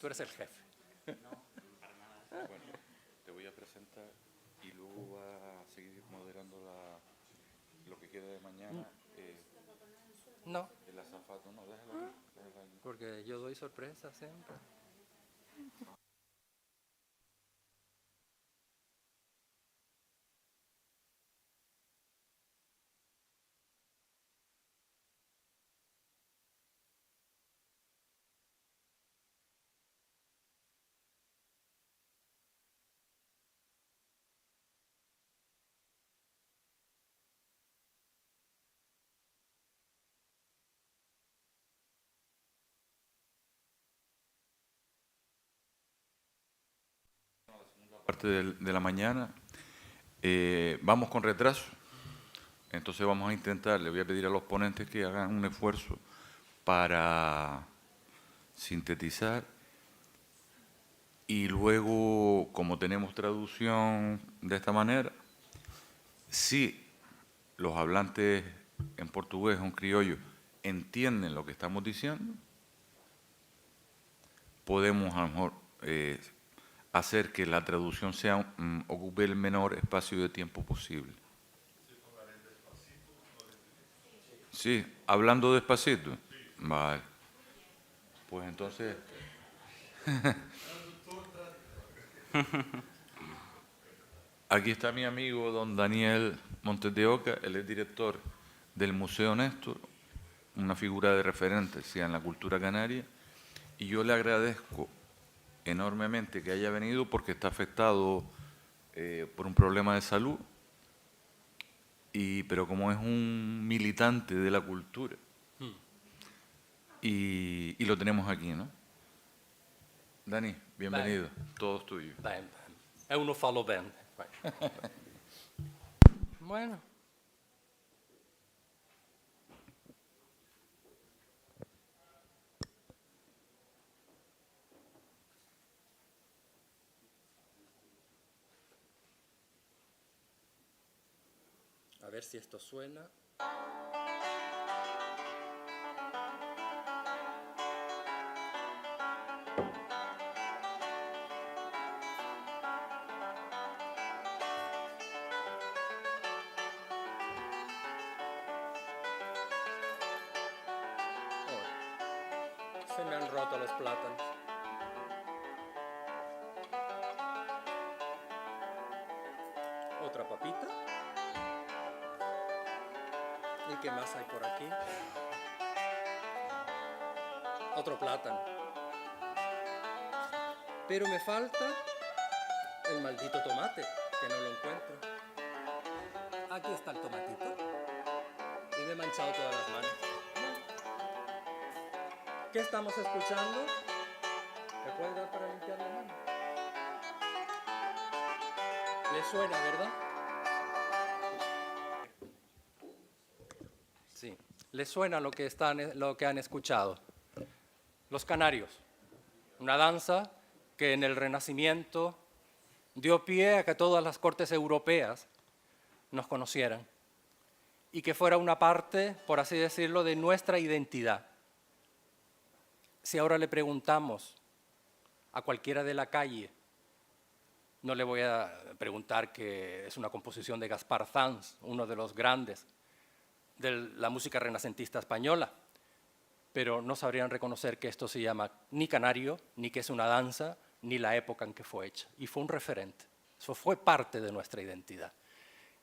tú eres el jefe. Bueno, te voy a presentar y luego va a seguir moderando lo que queda de mañana. No, El azafato, no, déjalo aquí. porque yo doy sorpresa siempre. Parte de la mañana. Vamos con retraso, entonces vamos a intentar, le voy a pedir a los ponentes que hagan un esfuerzo para sintetizar y luego, como tenemos traducción de esta manera, si los hablantes en portugués o en criollo entienden lo que estamos diciendo, podemos a lo mejor hacer que la traducción ocupe el menor espacio de tiempo posible. Sí, hablando despacito. Vale. Pues entonces... Aquí está mi amigo don Daniel Montes de Oca, él es director del Museo Néstor, una figura de referencia en la cultura canaria, y yo le agradezco enormemente que haya venido porque está afectado por un problema de salud, pero como es un militante de la cultura, y lo tenemos aquí, ¿no? Dani, bienvenido, todo es tuyo. Bem, eu não falo bem. Bueno. A ver si esto suena. Oh, se me han roto los plátanos. Otra papita. ¿Y qué más hay por aquí? Otro plátano. Pero me falta el maldito tomate, que no lo encuentro. Aquí está el tomatito. Y me he manchado todas las manos. ¿Qué estamos escuchando? ¿Me puede dar para limpiar la mano? Le suena, ¿verdad? Sí. Le suena lo que han escuchado. Los canarios. Una danza que en el Renacimiento dio pie a que todas las cortes europeas nos conocieran y que fuera una parte, por así decirlo, de nuestra identidad. Si ahora le preguntamos a cualquiera de la calle, no le voy a preguntar que es una composición de Gaspar Sanz, uno de los grandes de la música renacentista española, pero no sabrían reconocer que esto se llama ni canario, ni que es una danza, ni la época en que fue hecha. Y fue un referente. Eso fue parte de nuestra identidad.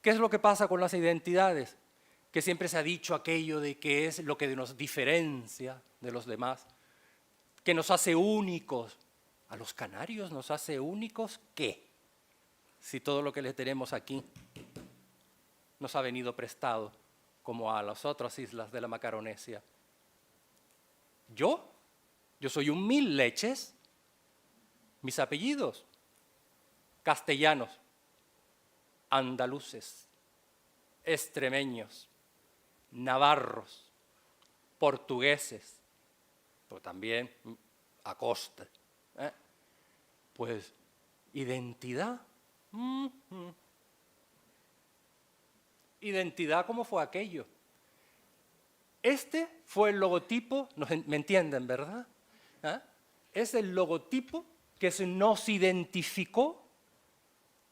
¿Qué es lo que pasa con las identidades? Que siempre se ha dicho aquello de que es lo que nos diferencia de los demás, que nos hace únicos. ¿A los canarios nos hace únicos qué? Si todo lo que les tenemos aquí nos ha venido prestado, como a las otras islas de la Macaronesia. Yo soy un mil leches. Mis apellidos, castellanos, andaluces, extremeños, navarros, portugueses, pero también Acosta. Pues, identidad. Identidad, ¿cómo fue aquello? Este fue el logotipo, me entienden, ¿verdad? es el logotipo que nos identificó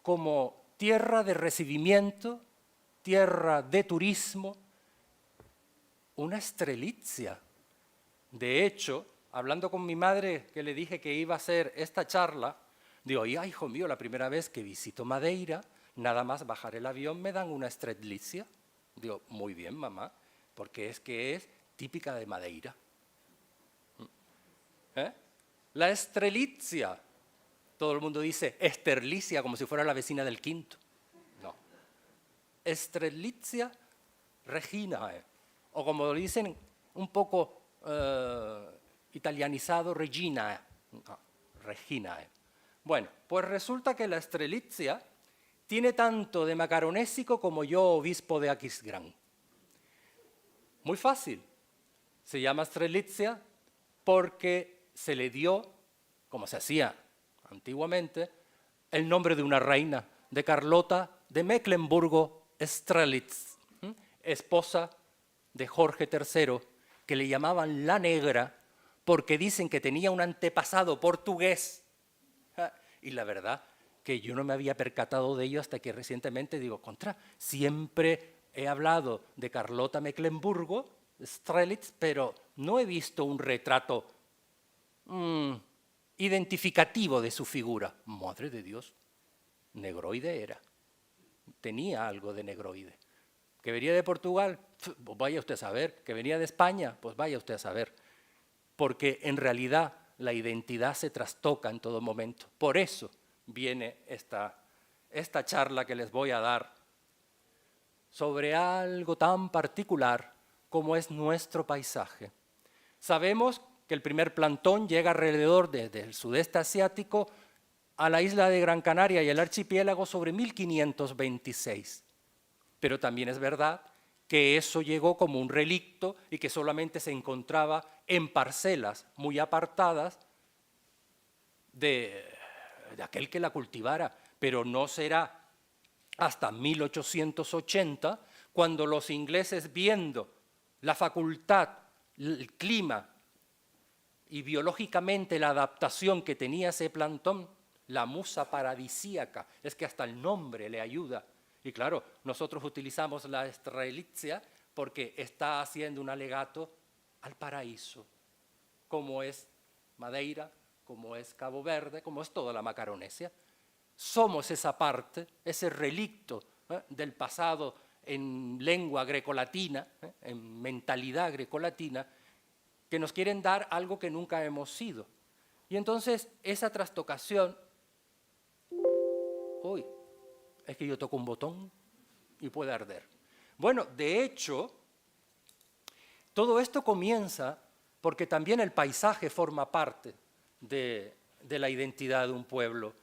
como tierra de recibimiento, tierra de turismo, una Strelitzia. De hecho, hablando con mi madre, que le dije que iba a hacer esta charla, digo, ya, hijo mío, la primera vez que visito Madeira, nada más bajar el avión me dan una Strelitzia. Digo, muy bien, mamá, porque es que es típica de Madeira. La Strelitzia. Todo el mundo dice Esterlicia, como si fuera la vecina del quinto. No. Strelitzia reginae. O como lo dicen un poco italianizado, reginae. No, reginae. Bueno, pues resulta que la Strelitzia tiene tanto de macaronésico como yo, obispo de Aquisgrán. Muy fácil. Se llama Strelitzia porque se le dio, como se hacía antiguamente, el nombre de una reina, de Carlota de Mecklemburgo-Strelitz, esposa de Jorge III, que le llamaban la Negra porque dicen que tenía un antepasado portugués. Y la verdad que yo no me había percatado de ello hasta que recientemente digo, siempre he hablado de Carlota Mecklemburgo-Strelitz, pero no he visto un retrato identificativo de su figura. Madre de Dios, negroide era. Tenía algo de negroide. Que venía de Portugal, pues vaya usted a saber. Que venía de España, pues vaya usted a saber. Porque en realidad la identidad se trastoca en todo momento. Por eso viene esta charla que les voy a dar sobre algo tan particular como es nuestro paisaje. Sabemos que el primer plantón llega alrededor del sudeste asiático a la isla de Gran Canaria y el archipiélago sobre 1526. Pero también es verdad que eso llegó como un relicto y que solamente se encontraba en parcelas muy apartadas de aquel que la cultivara, pero no será hasta 1880 cuando los ingleses, viendo la facultad, el clima y biológicamente la adaptación que tenía ese plantón, la musa paradisíaca, es que hasta el nombre le ayuda. Y claro, nosotros utilizamos la Strelitzia porque está haciendo un alegato al paraíso, como es Madeira, como es Cabo Verde, como es toda la Macaronesia. Somos esa parte, ese relicto del pasado en lengua grecolatina, en mentalidad grecolatina, que nos quieren dar algo que nunca hemos sido. Y entonces esa trastocación, uy, es que yo toco un botón y puede arder. Bueno, de hecho, todo esto comienza porque también el paisaje forma parte de la identidad de un pueblo.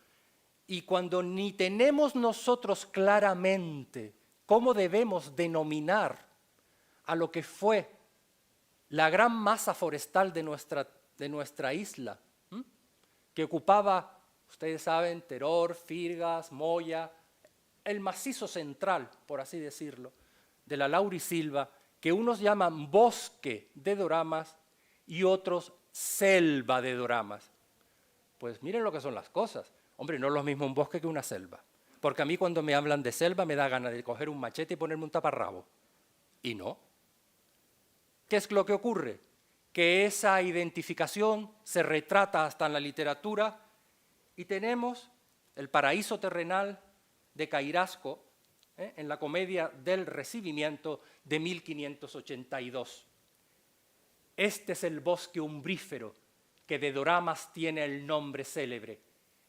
Y cuando ni tenemos nosotros claramente cómo debemos denominar a lo que fue la gran masa forestal de nuestra isla, que ocupaba, ustedes saben, Teror, Firgas, Moya, el macizo central, por así decirlo, de la laurisilva, que unos llaman bosque de doramas y otros selva de doramas. Pues miren lo que son las cosas. Hombre, no es lo mismo un bosque que una selva. Porque a mí cuando me hablan de selva me da ganas de coger un machete y ponerme un taparrabo. Y no. ¿Qué es lo que ocurre? Que esa identificación se retrata hasta en la literatura y tenemos el paraíso terrenal de Cairasco, en la comedia del recibimiento de 1582. Este es el bosque umbrífero que de doramas tiene el nombre célebre,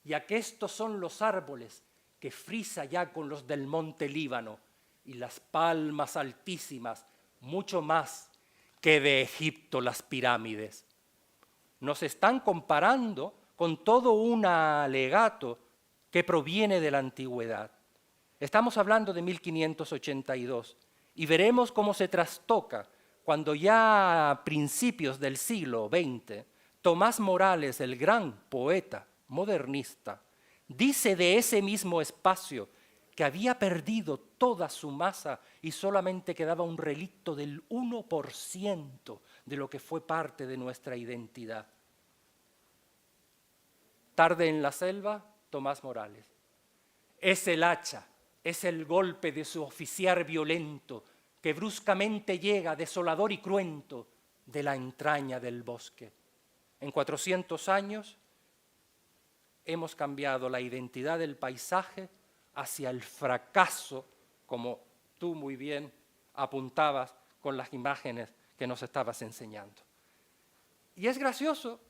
y aquestos son los árboles que frisa ya con los del monte Líbano y las palmas altísimas, mucho más que de Egipto las pirámides. Nos están comparando con todo un alegato que proviene de la antigüedad. Estamos hablando de 1582 y veremos cómo se trastoca cuando ya a principios del siglo XX, Tomás Morales, el gran poeta modernista, dice de ese mismo espacio que había perdido toda su masa y solamente quedaba un relicto del 1% de lo que fue parte de nuestra identidad. Tarde en la selva, Tomás Morales. Es el hacha, es el golpe de su oficiar violento que bruscamente llega, desolador y cruento, de la entraña del bosque. En 400 años hemos cambiado la identidad del paisaje hacia el fracaso, como tú muy bien apuntabas con las imágenes que nos estabas enseñando. Y es gracioso,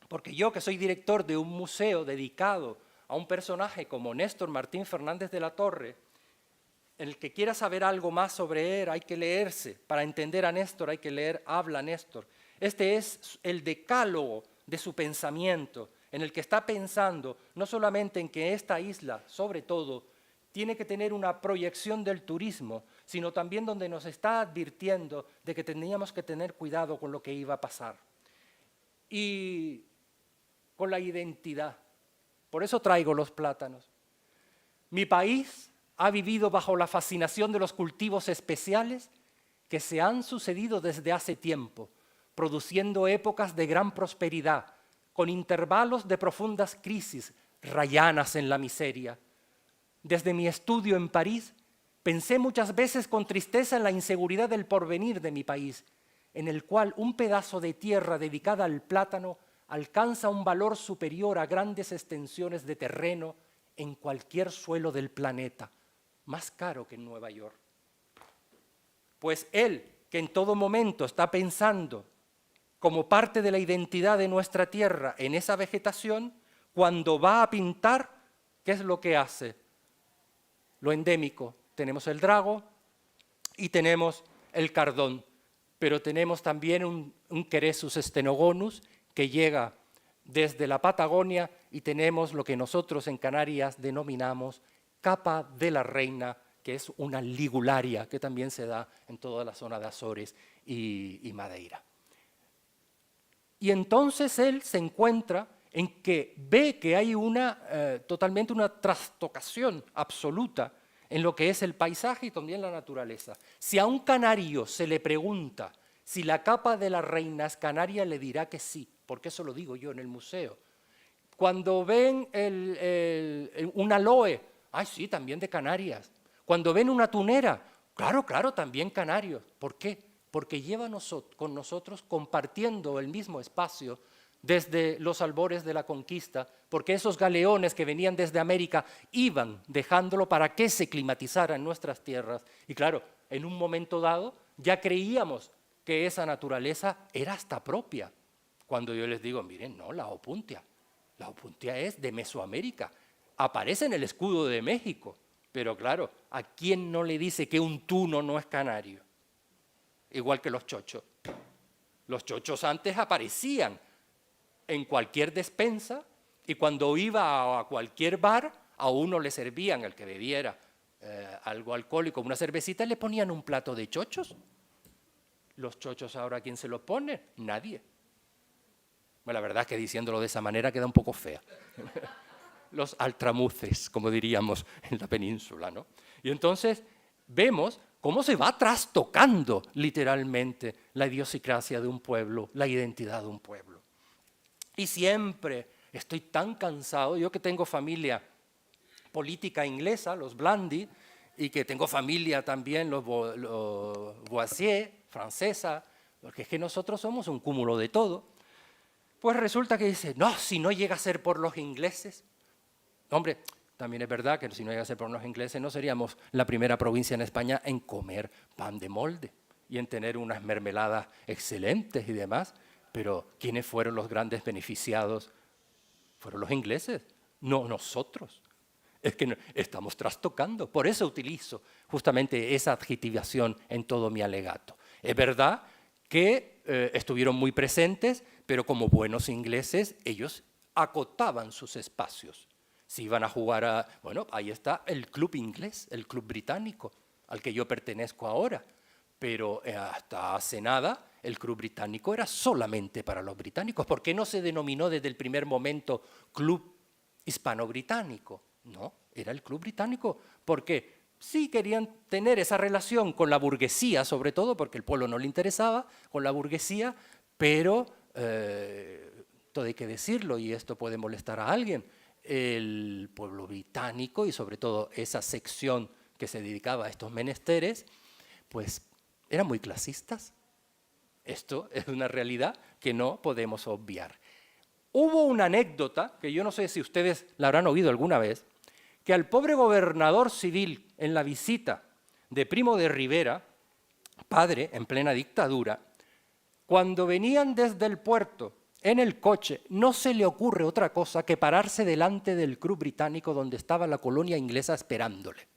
porque yo, que soy director de un museo dedicado a un personaje como Néstor Martín Fernández de la Torre, el que quiera saber algo más sobre él hay que leerse. Para entender a Néstor hay que leer Habla Néstor. Este es el decálogo de su pensamiento, en el que está pensando no solamente en que esta isla, sobre todo, tiene que tener una proyección del turismo, sino también donde nos está advirtiendo de que teníamos que tener cuidado con lo que iba a pasar. Y con la identidad. Por eso traigo los plátanos. Mi país ha vivido bajo la fascinación de los cultivos especiales que se han sucedido desde hace tiempo, produciendo épocas de gran prosperidad, con intervalos de profundas crisis, rayanas en la miseria. Desde mi estudio en París, pensé muchas veces con tristeza en la inseguridad del porvenir de mi país, en el cual un pedazo de tierra dedicada al plátano alcanza un valor superior a grandes extensiones de terreno en cualquier suelo del planeta, más caro que en Nueva York. Pues él, que en todo momento está pensando como parte de la identidad de nuestra tierra en esa vegetación, cuando va a pintar, ¿qué es lo que hace? Lo endémico. Tenemos el drago y tenemos el cardón, pero tenemos también un Quercus stenogonus que llega desde la Patagonia y tenemos lo que nosotros en Canarias denominamos capa de la reina, que es una ligularia que también se da en toda la zona de Azores y Madeira. Y entonces él se encuentra en que ve que hay totalmente una trastocación absoluta en lo que es el paisaje y también la naturaleza. Si a un canario se le pregunta si la capa de la reina es canaria, le dirá que sí, porque eso lo digo yo en el museo. Cuando ven un aloe, ¡ay sí, también de Canarias! Cuando ven una tunera, claro, también canarios. ¿Por qué? Porque lleva con nosotros compartiendo el mismo espacio desde los albores de la conquista, porque esos galeones que venían desde América iban dejándolo para que se climatizara en nuestras tierras. Y claro, en un momento dado ya creíamos que esa naturaleza era hasta propia. Cuando yo les digo, miren, no, la opuntia es de Mesoamérica, aparece en el escudo de México, pero claro, ¿a quién no le dice que un tuno no es canario? Igual que los chochos. Los chochos antes aparecían en cualquier despensa y cuando iba a cualquier bar, a uno le servían, el que bebiera algo alcohólico, una cervecita, le ponían un plato de chochos. Los chochos ahora, ¿quién se los pone? Nadie. Bueno, la verdad es que diciéndolo de esa manera queda un poco fea. Los altramuces, como diríamos en la península, ¿no? Y entonces vemos cómo se va trastocando literalmente la idiosincrasia de un pueblo, la identidad de un pueblo. Y siempre estoy tan cansado, yo que tengo familia política inglesa, los Blandy, y que tengo familia también, los Boissier, francesa, porque es que nosotros somos un cúmulo de todo, pues resulta que dice, no, si no llega a ser por los ingleses. Hombre, también es verdad que si no llega a ser por los ingleses no seríamos la primera provincia en España en comer pan de molde y en tener unas mermeladas excelentes y demás, pero ¿quiénes fueron los grandes beneficiados? Fueron los ingleses, no nosotros. Es que estamos trastocando, por eso utilizo justamente esa adjetivación en todo mi alegato. Es verdad que estuvieron muy presentes, pero como buenos ingleses ellos acotaban sus espacios. Si iban a jugar bueno, ahí está el club inglés, el club británico, al que yo pertenezco ahora, pero hasta hace nada el club británico era solamente para los británicos. ¿Por qué no se denominó desde el primer momento club hispano-británico? No, era el club británico, porque sí querían tener esa relación con la burguesía, sobre todo porque el pueblo no le interesaba, con la burguesía, pero todo hay que decirlo y esto puede molestar a alguien, el pueblo británico y sobre todo esa sección que se dedicaba a estos menesteres, pues eran muy clasistas. Esto es una realidad que no podemos obviar. Hubo una anécdota, que yo no sé si ustedes la habrán oído alguna vez, que al pobre gobernador civil en la visita de Primo de Rivera, padre en plena dictadura, cuando venían desde el puerto en el coche, no se le ocurre otra cosa que pararse delante del club británico donde estaba la colonia inglesa esperándole.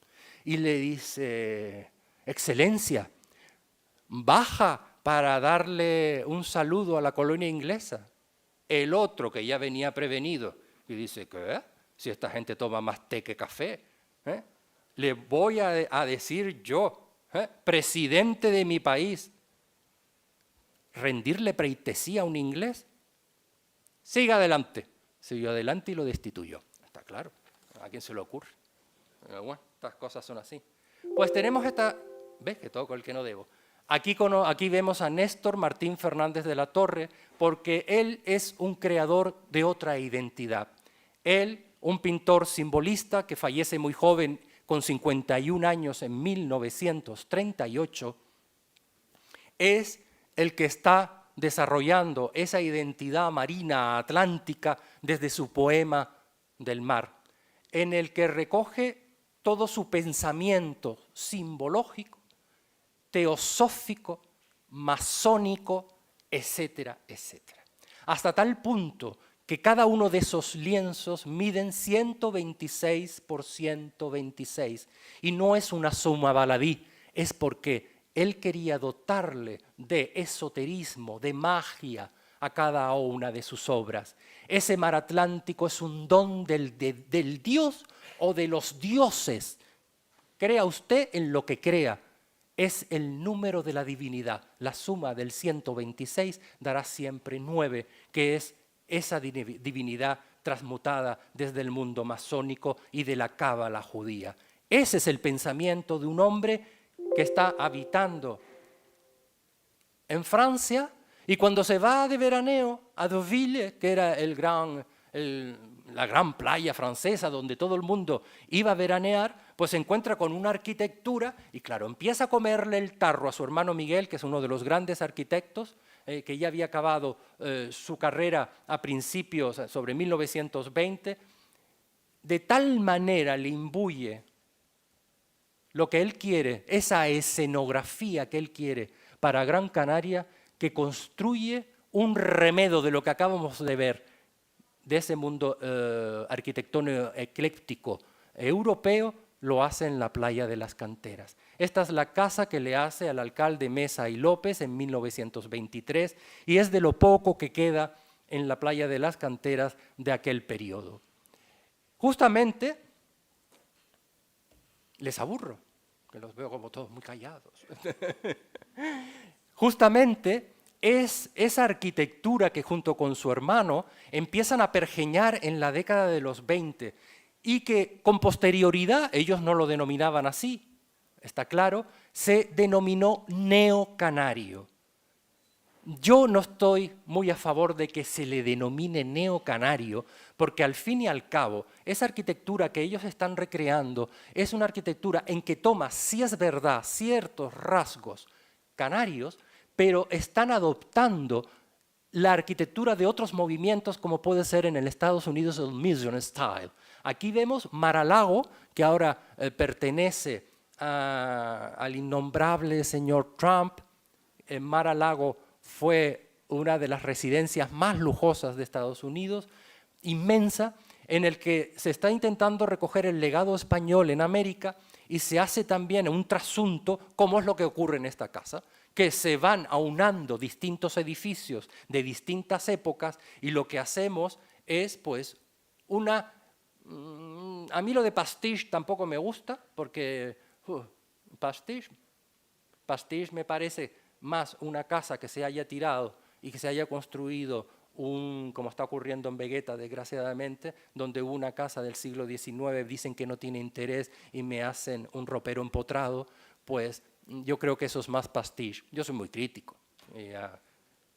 Y le dice, Excelencia, baja para darle un saludo a la colonia inglesa. El otro, que ya venía prevenido, y dice, ¿qué? Si esta gente toma más té que café, ¿eh? Le voy a decir yo, presidente de mi país, rendirle pleitesía a un inglés. Siga adelante. Siguió adelante y lo destituyó. Está claro, ¿a quién se le ocurre? Pero bueno, estas cosas son así. Pues tenemos esta... ¿Ves que toco el que no debo? Aquí vemos a Néstor Martín Fernández de la Torre, porque él es un creador de otra identidad. Él, un pintor simbolista que fallece muy joven, con 51 años en 1938, es el que está desarrollando esa identidad marina atlántica desde su poema del mar, en el que recoge todo su pensamiento simbológico, teosófico, masónico, etcétera, etcétera. Hasta tal punto que cada uno de esos lienzos miden 126 por 126, y no es una suma baladí, es porque él quería dotarle de esoterismo, de magia a cada una de sus obras. Ese mar Atlántico es un don del Dios o de los dioses. Crea usted en lo que crea. Es el número de la divinidad. La suma del 126 dará siempre 9, que es esa divinidad transmutada desde el mundo masónico y de la cábala judía. Ese es el pensamiento de un hombre que está habitando en Francia, y cuando se va de veraneo a Deauville, que era la gran playa francesa donde todo el mundo iba a veranear, pues se encuentra con una arquitectura y claro, empieza a comerle el tarro a su hermano Miguel, que es uno de los grandes arquitectos, que ya había acabado su carrera a principios, sobre 1920, de tal manera le imbuye lo que él quiere, esa escenografía que él quiere para Gran Canaria, que construye un remedo de lo que acabamos de ver, de ese mundo arquitectónico ecléctico europeo, lo hace en la playa de las Canteras. Esta es la casa que le hace al alcalde Mesa y López en 1923 y es de lo poco que queda en la playa de las Canteras de aquel periodo. Justamente, les aburro, que los veo como todos muy callados. Justamente es esa arquitectura que junto con su hermano empiezan a pergeñar en la década de los 20 y que con posterioridad, ellos no lo denominaban así, está claro, se denominó neocanario. Yo no estoy muy a favor de que se le denomine neocanario, porque al fin y al cabo, esa arquitectura que ellos están recreando es una arquitectura en que toma, si es verdad, ciertos rasgos canarios, pero están adoptando la arquitectura de otros movimientos, como puede ser en el Estados Unidos el Mission Style. Aquí vemos Mar-a-Lago, que ahora pertenece al innombrable señor Trump. Mar-a-Lago fue una de las residencias más lujosas de Estados Unidos, inmensa, en el que se está intentando recoger el legado español en América y se hace también un trasunto, como es lo que ocurre en esta casa, que se van aunando distintos edificios de distintas épocas y lo que hacemos es pues una... A mí lo de pastiche tampoco me gusta porque pastiche me parece más una casa que se haya tirado y que se haya construido como está ocurriendo en Vegeta, desgraciadamente, donde hubo una casa del siglo XIX, dicen que no tiene interés y me hacen un ropero empotrado, pues yo creo que eso es más pastiche. Yo soy muy crítico.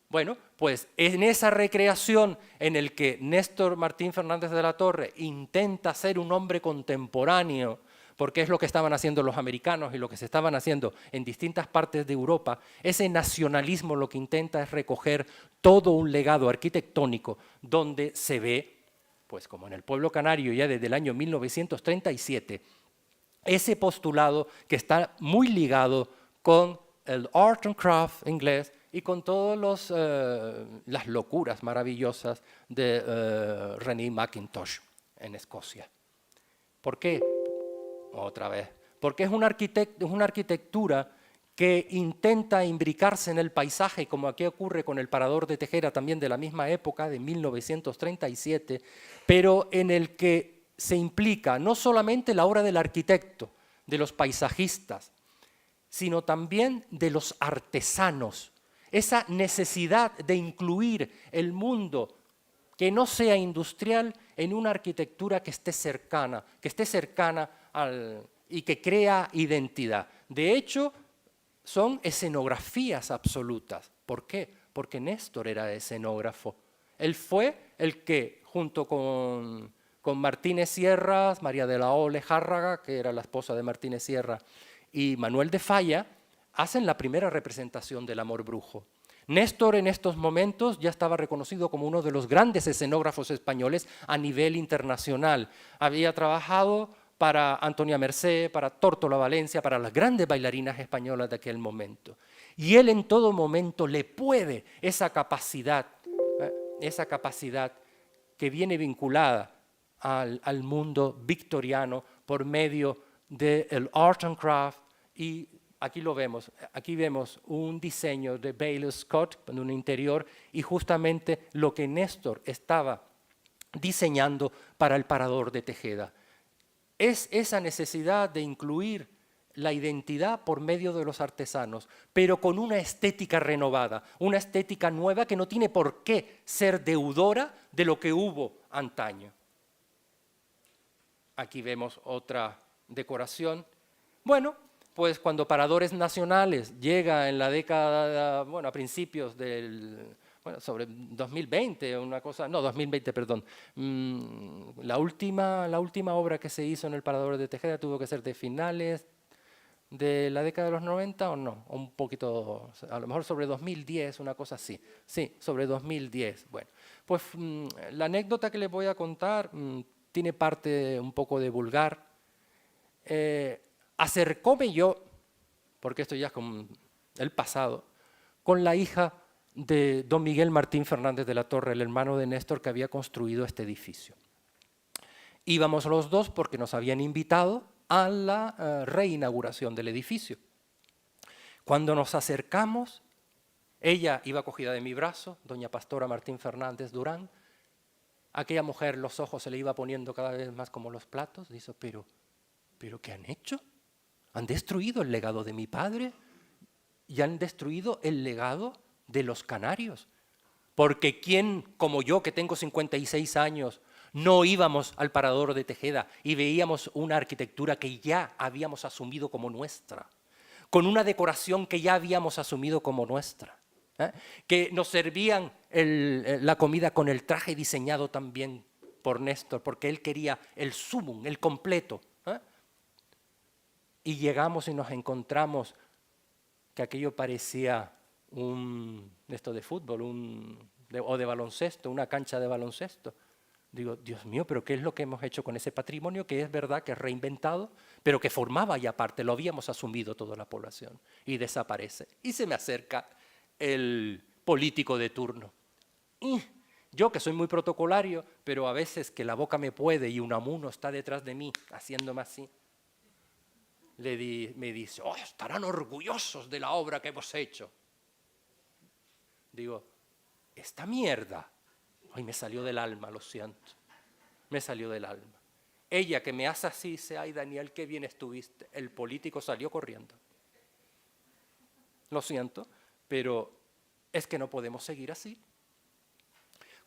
Bueno, pues en esa recreación en el que Néstor Martín Fernández de la Torre intenta ser un hombre contemporáneo, porque es lo que estaban haciendo los americanos y lo que se estaban haciendo en distintas partes de Europa, ese nacionalismo lo que intenta es recoger todo un legado arquitectónico donde se ve, pues como en el pueblo canario ya desde el año 1937, ese postulado que está muy ligado con el art and craft inglés y con todas las locuras maravillosas de René Mackintosh en Escocia. ¿Por qué? Otra vez. Porque es una arquitectura que intenta imbricarse en el paisaje, como aquí ocurre con el Parador de Tejera, también de la misma época, de 1937, pero en el que se implica no solamente la obra del arquitecto, de los paisajistas, sino también de los artesanos. Esa necesidad de incluir el mundo que no sea industrial en una arquitectura que esté cercana y que crea identidad. De hecho, son escenografías absolutas. ¿Por qué? Porque Néstor era escenógrafo. Él fue el que, junto con Martínez Sierra, María de la O. Lejárraga, que era la esposa de Martínez Sierra, y Manuel de Falla, hacen la primera representación del Amor Brujo. Néstor en estos momentos ya estaba reconocido como uno de los grandes escenógrafos españoles a nivel internacional. Había trabajado para Antonia Mercé, para Tórtola Valencia, para las grandes bailarinas españolas de aquel momento. Y él en todo momento le puede esa capacidad que viene vinculada al mundo victoriano por medio del art and craft, y aquí lo vemos, aquí vemos un diseño de Bailey Scott en un interior y justamente lo que Néstor estaba diseñando para el Parador de Tejeda. Es esa necesidad de incluir la identidad por medio de los artesanos, pero con una estética renovada, una estética nueva que no tiene por qué ser deudora de lo que hubo antaño. Aquí vemos otra decoración. Bueno, pues cuando Paradores Nacionales llega en la década, bueno, a principios del, bueno, sobre 2020, una cosa, no, 2020, perdón. La última obra que se hizo en el Parador de Tejeda tuvo que ser de finales de la década de los 90 o no, un poquito, a lo mejor sobre 2010, una cosa así. Sí, sobre 2010. Bueno, pues la anécdota que les voy a contar tiene parte un poco de vulgar. Acercóme yo, porque esto ya es con el pasado, con la hija de don Miguel Martín Fernández de la Torre, el hermano de Néstor que había construido este edificio. Íbamos los dos porque nos habían invitado a la reinauguración del edificio. Cuando nos acercamos, ella iba cogida de mi brazo, doña Pastora Martín Fernández Durán. Aquella mujer, los ojos se le iba poniendo cada vez más como los platos. Dice, ¿pero qué han hecho? ¿Han destruido el legado de mi padre? Y han destruido el legado de los canarios. Porque quién, como yo, que tengo 56 años, no íbamos al Parador de Tejeda y veíamos una arquitectura que ya habíamos asumido como nuestra, con una decoración que ya habíamos asumido como nuestra, que nos servían la comida con el traje diseñado también por Néstor, porque él quería el sumum, el completo. Y llegamos y nos encontramos que aquello parecía esto de fútbol o de baloncesto, una cancha de baloncesto. Digo, Dios mío, pero ¿qué es lo que hemos hecho con ese patrimonio que es verdad que es reinventado, pero que formaba ya parte, lo habíamos asumido toda la población? Y desaparece. Y se me acerca el político de turno. Y yo que soy muy protocolario, pero a veces que la boca me puede y Unamuno está detrás de mí haciéndome así, me dice, oh, estarán orgullosos de la obra que hemos hecho. Digo, esta mierda, ay, me salió del alma, lo siento, me salió del alma. Ella que me hace así, dice, ay Daniel, qué bien estuviste. El político salió corriendo. Lo siento, pero es que no podemos seguir así.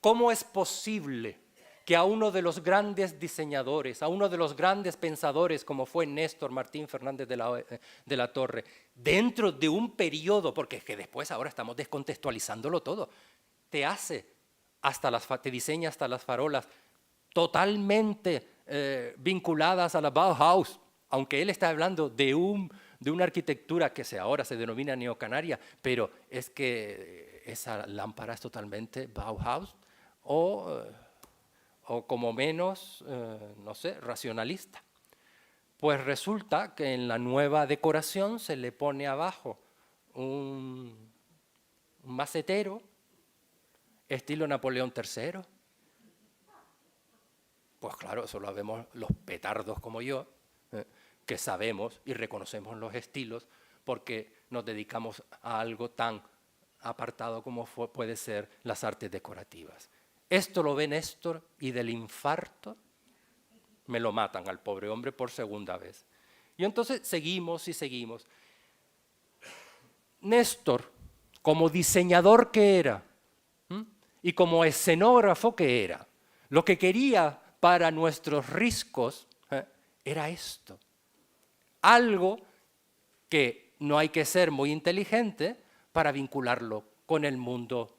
¿Cómo es posible que a uno de los grandes diseñadores, a uno de los grandes pensadores como fue Néstor Martín Fernández de la Torre, dentro de un periodo, porque es que después ahora estamos descontextualizándolo todo, te diseña hasta las farolas totalmente vinculadas a la Bauhaus, aunque él está hablando de una arquitectura que ahora se denomina neocanaria, pero es que esa lámpara es totalmente Bauhaus o como menos, no sé, racionalista. Pues resulta que en la nueva decoración se le pone abajo un macetero estilo Napoleón III. Pues claro, eso lo vemos los petardos como yo, que sabemos y reconocemos los estilos porque nos dedicamos a algo tan apartado como puede ser las artes decorativas. Esto lo ve Néstor y del infarto me lo matan al pobre hombre por segunda vez. Y entonces seguimos y seguimos. Néstor, como diseñador que era y como escenógrafo que era, lo que quería para nuestros riscos era esto. Algo que no hay que ser muy inteligente para vincularlo con el mundo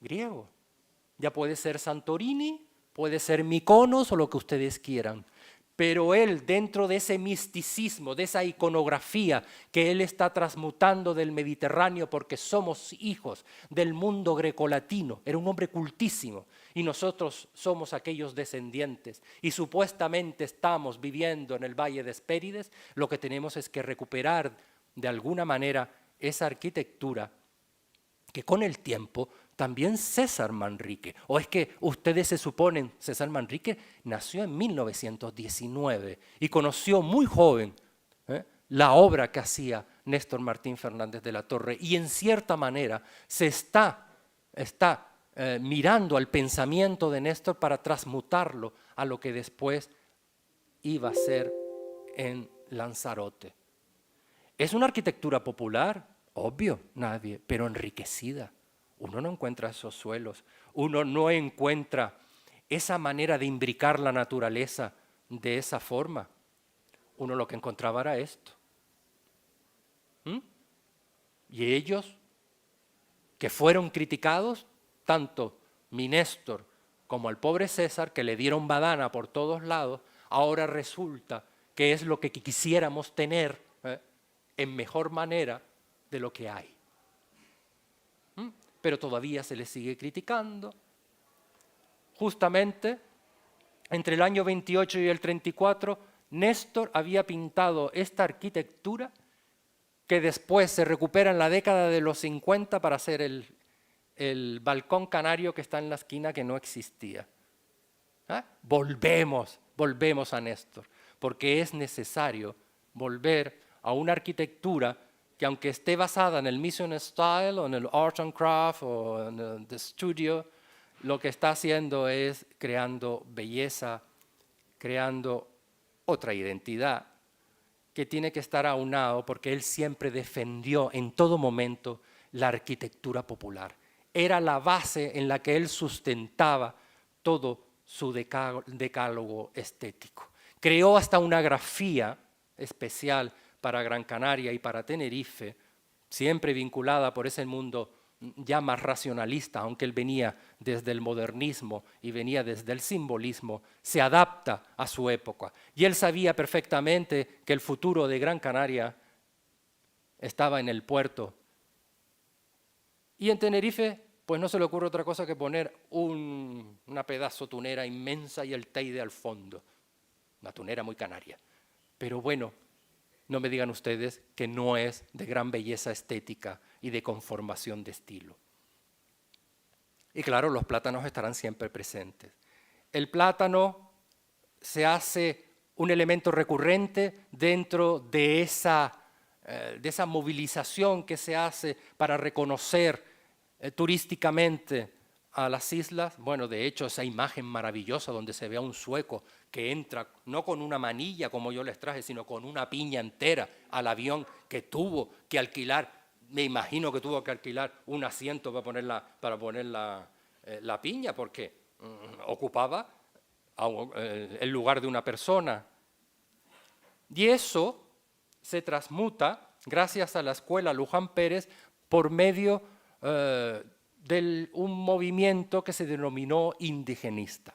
griego. Ya puede ser Santorini, puede ser Mykonos o lo que ustedes quieran. Pero él, dentro de ese misticismo, de esa iconografía que él está transmutando del Mediterráneo porque somos hijos del mundo grecolatino, era un hombre cultísimo y nosotros somos aquellos descendientes y supuestamente estamos viviendo en el Valle de Hespérides, lo que tenemos es que recuperar de alguna manera esa arquitectura que con el tiempo también César Manrique, o es que ustedes se suponen, César Manrique nació en 1919 y conoció muy joven la obra que hacía Néstor Martín Fernández de la Torre y en cierta manera se está mirando al pensamiento de Néstor para transmutarlo a lo que después iba a ser en Lanzarote. ¿Es una arquitectura popular? Obvio, nadie, pero enriquecida. Uno no encuentra esos suelos, uno no encuentra esa manera de imbricar la naturaleza de esa forma. Uno lo que encontraba era esto. Y ellos, que fueron criticados, tanto mi Néstor como al pobre César, que le dieron badana por todos lados, ahora resulta que es lo que quisiéramos tener en mejor manera de lo que hay. Pero todavía se le sigue criticando. Justamente entre el año 28 y el 34, Néstor había pintado esta arquitectura que después se recupera en la década de los 50 para hacer el balcón canario que está en la esquina que no existía. Volvemos a Néstor, porque es necesario volver a una arquitectura que aunque esté basada en el Mission Style o en el Art and Craft o en el The Studio, lo que está haciendo es creando belleza, creando otra identidad que tiene que estar aunado porque él siempre defendió en todo momento la arquitectura popular. Era la base en la que él sustentaba todo su decálogo estético. Creó hasta una grafía especial para Gran Canaria y para Tenerife, siempre vinculada por ese mundo ya más racionalista, aunque él venía desde el modernismo y venía desde el simbolismo, se adapta a su época. Y él sabía perfectamente que el futuro de Gran Canaria estaba en el puerto. Y en Tenerife, pues no se le ocurre otra cosa que poner una pedazo tunera inmensa y el Teide al fondo. Una tunera muy canaria. Pero bueno, no me digan ustedes que no es de gran belleza estética y de conformación de estilo. Y claro, los plátanos estarán siempre presentes. El plátano se hace un elemento recurrente dentro de esa movilización que se hace para reconocer turísticamente a las islas. Bueno, de hecho, esa imagen maravillosa donde se ve a un sueco que entra no con una manilla como yo les traje, sino con una piña entera al avión que tuvo que alquilar, me imagino que tuvo que alquilar un asiento para poner la piña, porque ocupaba el lugar de una persona. Y eso se transmuta, gracias a la escuela Luján Pérez, por medio de un movimiento que se denominó indigenista.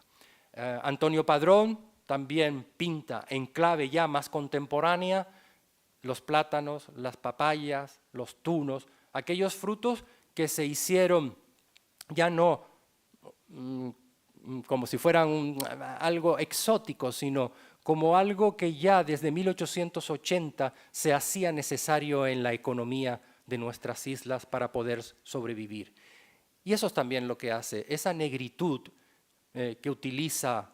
Antonio Padrón también pinta en clave ya más contemporánea los plátanos, las papayas, los tunos, aquellos frutos que se hicieron ya no como si fueran algo exótico, sino como algo que ya desde 1880 se hacía necesario en la economía de nuestras islas para poder sobrevivir. Y eso es también lo que hace, esa negritud que utiliza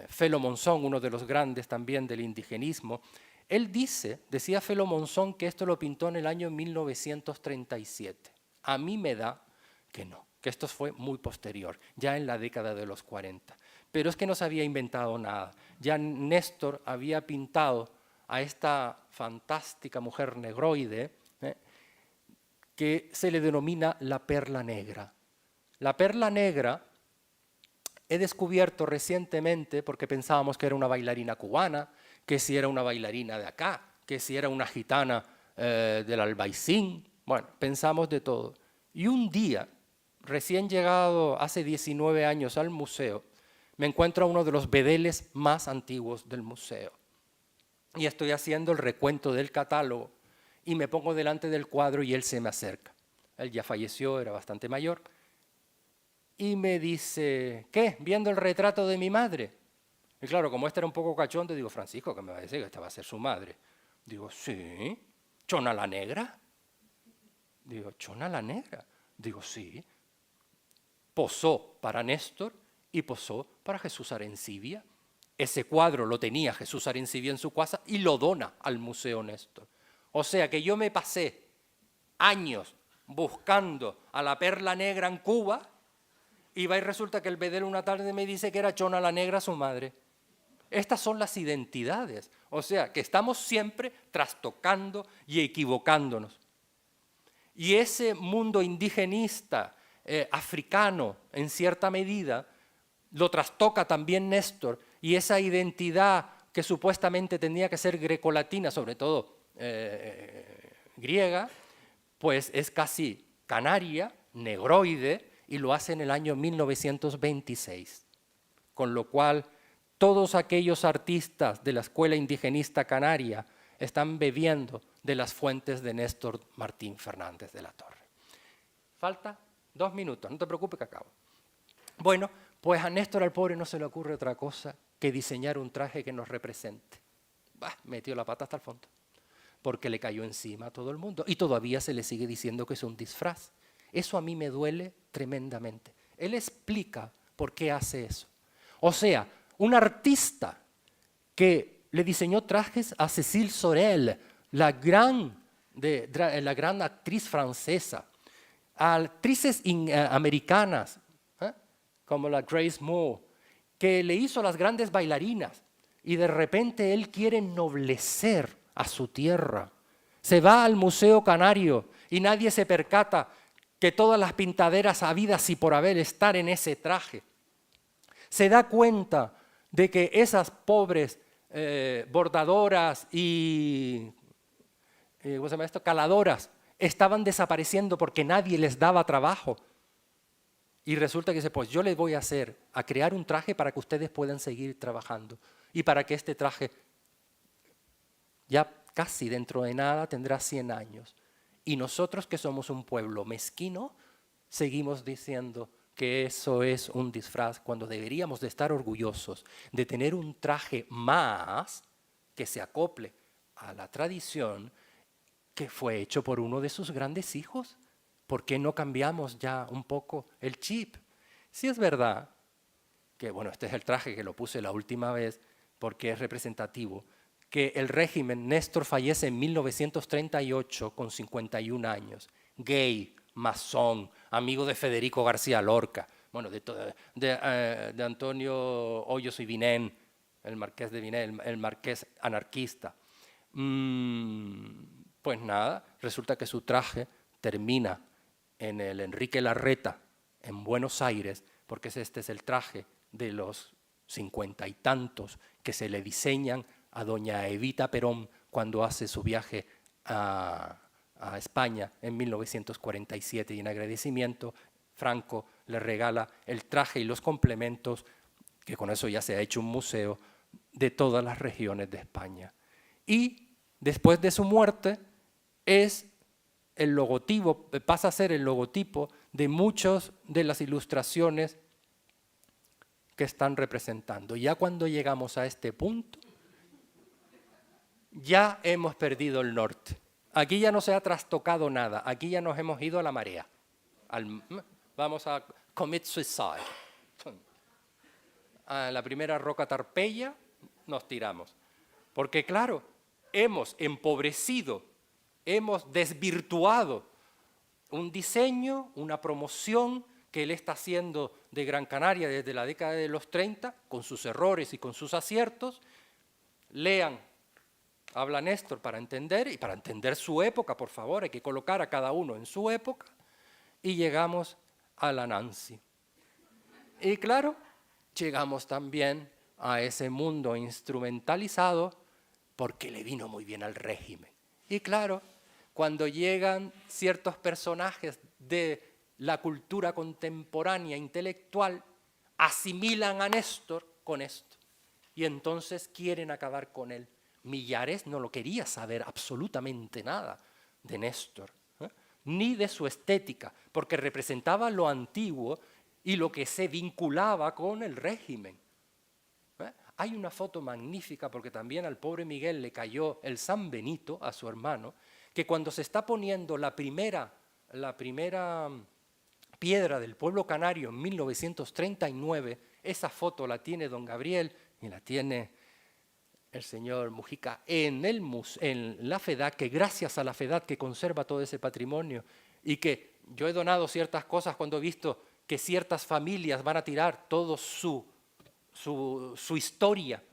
Felo Monzón, uno de los grandes también del indigenismo. Él decía Felo Monzón que esto lo pintó en el año 1937. A mí me da que no, que esto fue muy posterior, ya en la década de los 40. Pero es que no se había inventado nada. Ya Néstor había pintado a esta fantástica mujer negroide, que se le denomina la perla negra. La perla negra he descubierto recientemente, porque pensábamos que era una bailarina cubana, que si era una bailarina de acá, que si era una gitana del Albaicín. Bueno, pensamos de todo. Y un día, recién llegado hace 19 años al museo, me encuentro a uno de los bedeles más antiguos del museo. Y estoy haciendo el recuento del catálogo y me pongo delante del cuadro y él se me acerca. Él ya falleció, era bastante mayor. Y me dice, ¿qué? ¿Viendo el retrato de mi madre? Y claro, como este era un poco cachondo, digo, Francisco, ¿qué me va a decir que esta va a ser su madre? Digo, sí, ¿Chona la Negra? Digo, ¿Chona la Negra? Digo, sí. Posó para Néstor y posó para Jesús Arencibia. Ese cuadro lo tenía Jesús Arencibia en su casa y lo dona al Museo Néstor. O sea que yo me pasé años buscando a la perla negra en Cuba y va y resulta que el bedel una tarde me dice que era Chona la Negra su madre. Estas son las identidades. O sea que estamos siempre trastocando y equivocándonos. Y ese mundo indigenista, africano, en cierta medida, lo trastoca también Néstor, y esa identidad que supuestamente tenía que ser grecolatina, sobre todo griega, pues es casi canaria, negroide, y lo hace en el año 1926. Con lo cual, todos aquellos artistas de la escuela indigenista canaria están bebiendo de las fuentes de Néstor Martín Fernández de la Torre. Falta 2 minutos, no te preocupes que acabo. Bueno, pues a Néstor al pobre no se le ocurre otra cosa que diseñar un traje que nos represente. Bah, metió la pata hasta el fondo, porque le cayó encima a todo el mundo y todavía se le sigue diciendo que es un disfraz. Eso a mí me duele tremendamente. Él explica por qué hace eso. O sea, un artista que le diseñó trajes a Cécile Sorel, la gran actriz francesa, a actrices americanas, como la Grace Moore, que le hizo las grandes bailarinas, y de repente él quiere ennoblecer a su tierra. Se va al Museo Canario y nadie se percata que todas las pintaderas habidas y por haber están en ese traje. Se da cuenta de que esas pobres bordadoras y ¿cómo se llama esto? Caladoras estaban desapareciendo porque nadie les daba trabajo. Y resulta que dice, pues yo les voy a crear un traje para que ustedes puedan seguir trabajando. Y para que este traje ya casi dentro de nada tendrá 100 años. Y nosotros que somos un pueblo mezquino, seguimos diciendo que eso es un disfraz cuando deberíamos de estar orgullosos de tener un traje más que se acople a la tradición que fue hecho por uno de sus grandes hijos. ¿Por qué no cambiamos ya un poco el chip? Sí es verdad que, bueno, este es el traje que lo puse la última vez porque es representativo, que el régimen, Néstor fallece en 1938 con 51 años, gay, masón, amigo de Federico García Lorca, bueno, de Antonio Hoyos y Vinén, el marqués de Vinén, el marqués anarquista. Pues nada, resulta que su traje termina en el Enrique Larreta, en Buenos Aires, porque este es el traje de los 50 y tantos que se le diseñan a doña Evita Perón cuando hace su viaje a España en 1947, y en agradecimiento Franco le regala el traje y los complementos, que con eso ya se ha hecho un museo, de todas las regiones de España. Y después de su muerte es el logotipo, pasa a ser el logotipo de muchas de las ilustraciones que están representando. Ya cuando llegamos a este punto, ya hemos perdido el norte. Aquí ya no se ha trastocado nada, aquí ya nos hemos ido a la marea. Vamos a commit suicide. A la primera roca Tarpeya nos tiramos. Porque claro, hemos empobrecido, hemos desvirtuado un diseño, una promoción que él está haciendo de Gran Canaria desde la década de los 30, con sus errores y con sus aciertos. Lean, habla Néstor para entender, y para entender su época, por favor, hay que colocar a cada uno en su época, y llegamos a la Nancy. Y claro, llegamos también a ese mundo instrumentalizado porque le vino muy bien al régimen. Y claro, cuando llegan ciertos personajes de la cultura contemporánea intelectual, asimilan a Néstor con esto y entonces quieren acabar con él. Millares no lo quería saber absolutamente nada de Néstor, ni de su estética, porque representaba lo antiguo y lo que se vinculaba con el régimen. Hay una foto magnífica, porque también al pobre Miguel le cayó el San Benito, a su hermano, que cuando se está poniendo la primera piedra del pueblo canario en 1939, esa foto la tiene don Gabriel y la tiene el señor Mujica en la FEDAC, que gracias a la FEDAC que conserva todo ese patrimonio, y que yo he donado ciertas cosas cuando he visto que ciertas familias van a tirar todo su historia,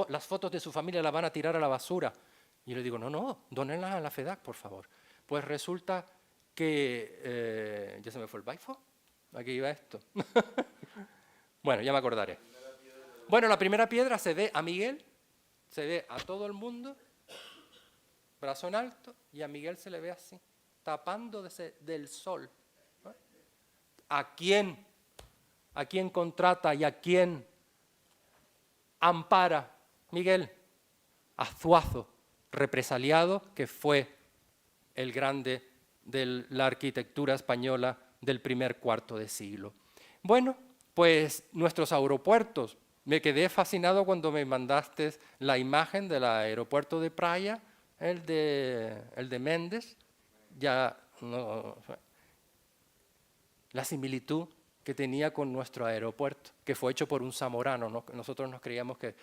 las fotos de su familia las van a tirar a la basura. Y yo le digo, no, dónenlas a la FEDAC, por favor. Pues resulta que, ya se me fue el baifo, aquí iba esto. Bueno, ya me acordaré. Bueno, la primera piedra se ve a Miguel, se ve a todo el mundo, brazo en alto, y a Miguel se le ve así, tapando del sol. ¿A quién contrata y a quién ampara Miguel? A Zuazo, represaliado, que fue el grande de la arquitectura española del primer cuarto de siglo. Bueno, pues nuestros aeropuertos. Me quedé fascinado cuando me mandaste la imagen del aeropuerto de Praia, el de Méndez. Ya no, la similitud que tenía con nuestro aeropuerto, que fue hecho por un zamorano, ¿no? Nosotros nos creíamos que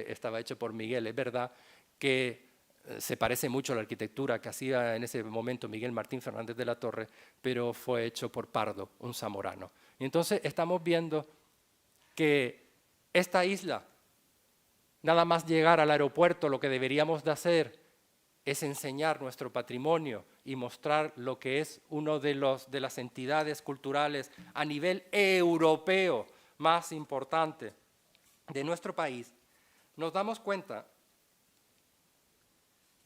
estaba hecho por Miguel. Es verdad que se parece mucho a la arquitectura que hacía en ese momento Miguel Martín Fernández de la Torre, pero fue hecho por Pardo, un zamorano. Y entonces estamos viendo que esta isla, nada más llegar al aeropuerto, lo que deberíamos de hacer es enseñar nuestro patrimonio y mostrar lo que es uno de las entidades culturales a nivel europeo más importante de nuestro país. Nos damos cuenta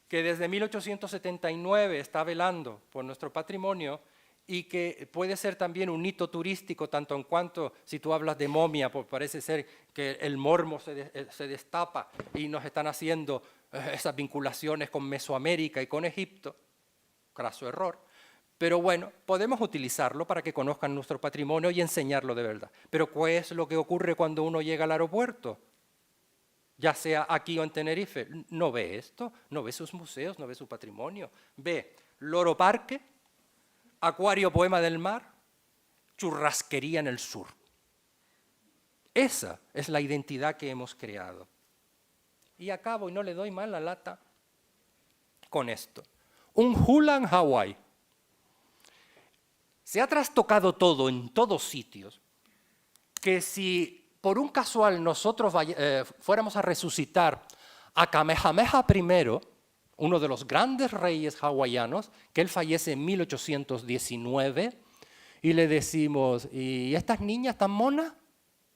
que desde 1879 está velando por nuestro patrimonio y que puede ser también un hito turístico, tanto en cuanto, si tú hablas de momia, pues parece ser que el mormo se destapa y nos están haciendo esas vinculaciones con Mesoamérica y con Egipto, craso error, pero bueno, podemos utilizarlo para que conozcan nuestro patrimonio y enseñarlo de verdad. Pero ¿qué es lo que ocurre cuando uno llega al aeropuerto? Ya sea aquí o en Tenerife, no ve esto, no ve sus museos, no ve su patrimonio, ve Loro Parque, Acuario Poema del Mar, churrasquería en el sur. Esa es la identidad que hemos creado. Y acabo, y no le doy más la lata, con esto. Un hula en Hawái. Se ha trastocado todo en todos sitios, que si por un casual nosotros fuéramos a resucitar a Kamehameha I, uno de los grandes reyes hawaianos, que él fallece en 1819, y le decimos, ¿y estas niñas tan monas?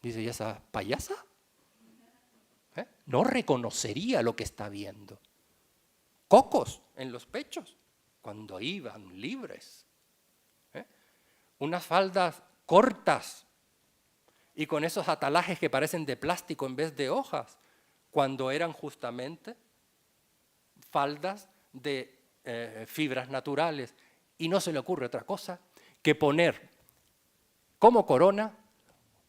Dice, ¿y esa payasa? No reconocería lo que está viendo. Cocos en los pechos, cuando iban libres. Unas faldas cortas y con esos atalajes que parecen de plástico en vez de hojas, cuando eran justamente faldas de fibras naturales. Y no se le ocurre otra cosa que poner como corona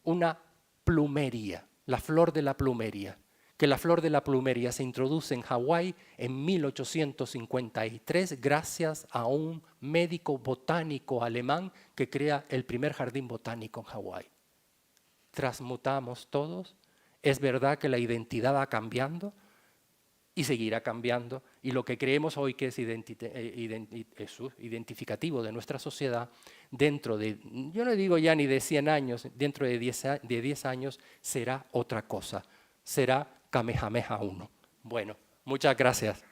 una plumeria, la flor de la plumeria, que la flor de la plumeria se introduce en Hawái en 1853 gracias a un médico botánico alemán que crea el primer jardín botánico en Hawái. Transmutamos todos, es verdad que la identidad va cambiando y seguirá cambiando, y lo que creemos hoy que es identificativo de nuestra sociedad, dentro de, yo no digo ya ni de 100 años, dentro de 10 años será otra cosa, será Kamehameha I. Bueno, muchas gracias.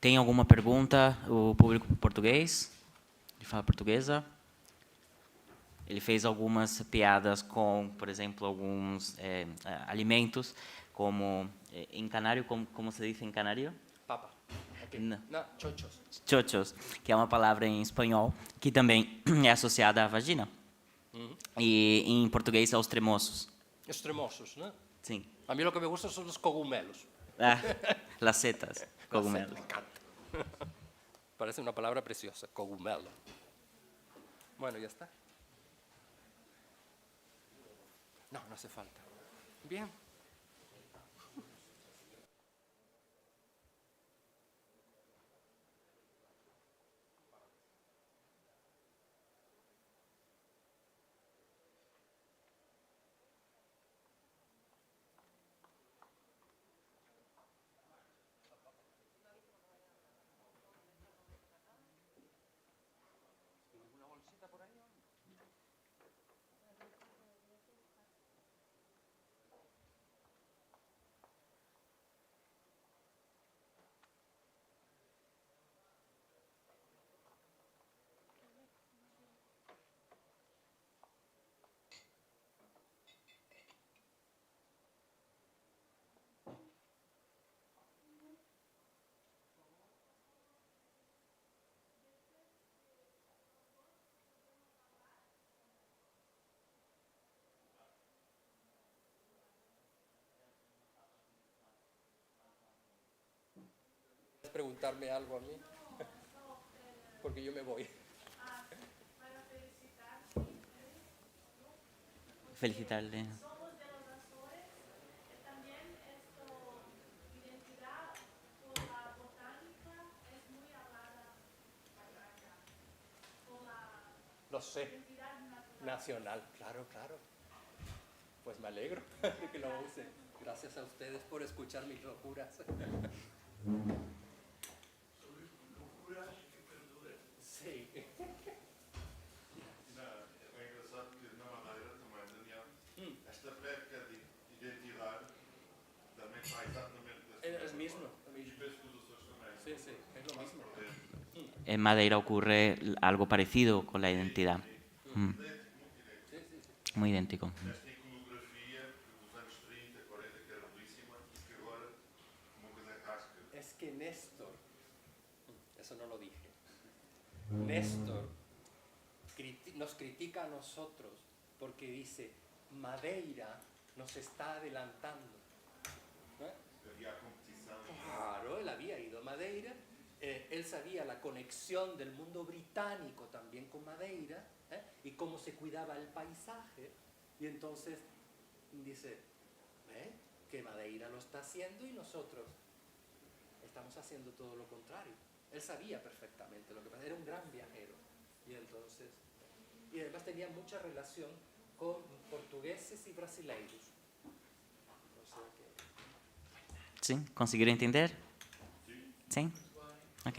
Tem alguma pergunta, o público português, de fala portuguesa? Ele fez algumas piadas com, por exemplo, alguns alimentos, como em canário, como se diz em canário? Papa. Okay. Não. No, chochos. Chochos, que é uma palavra em espanhol que também é associada à vagina. E em português aos tremoços. Extremosos, ¿no? Sim. A mí lo que me gusta son los cogumelos. Ah, las setas, cogumelos. Me encanta. Parece una palabra preciosa, cogumelo. Bueno, ya está. No, no hace falta. Bien. Preguntarme algo a mí, porque yo me voy. Felicitarle. Lo sé. Nacional, claro, claro. Pues me alegro de que lo use. Gracias a ustedes por escuchar mis locuras. Sí. É engraçado que na Madeira também, Daniel, esta prédica de identidade também está exatamente desse Es mismo. E penso que os Açores também. Sí, sí, es lo mismo. En Madeira ocurre algo parecido con la identidad. Muy idéntico. Esta iconografia dos anos 30, 40, que era belíssima, e que agora uma coisa rasca. Es que Néstor, eso no lo dije, Néstor nos critica a nosotros porque dice, Madeira nos está adelantando. Havia a competição. Claro, él había ido a Madeira, él sabía la conexión del mundo británico también con Madeira, y cómo se cuidaba el paisaje, y entonces dice, que Madeira lo está haciendo y nosotros estamos haciendo todo lo contrario. Él sabía perfectamente lo que pasaba, era un gran viajero, y entonces, y además tenía mucha relación con portugueses y brasileiros. O sea que... Sim? Conseguiram entender? Sim? Ok.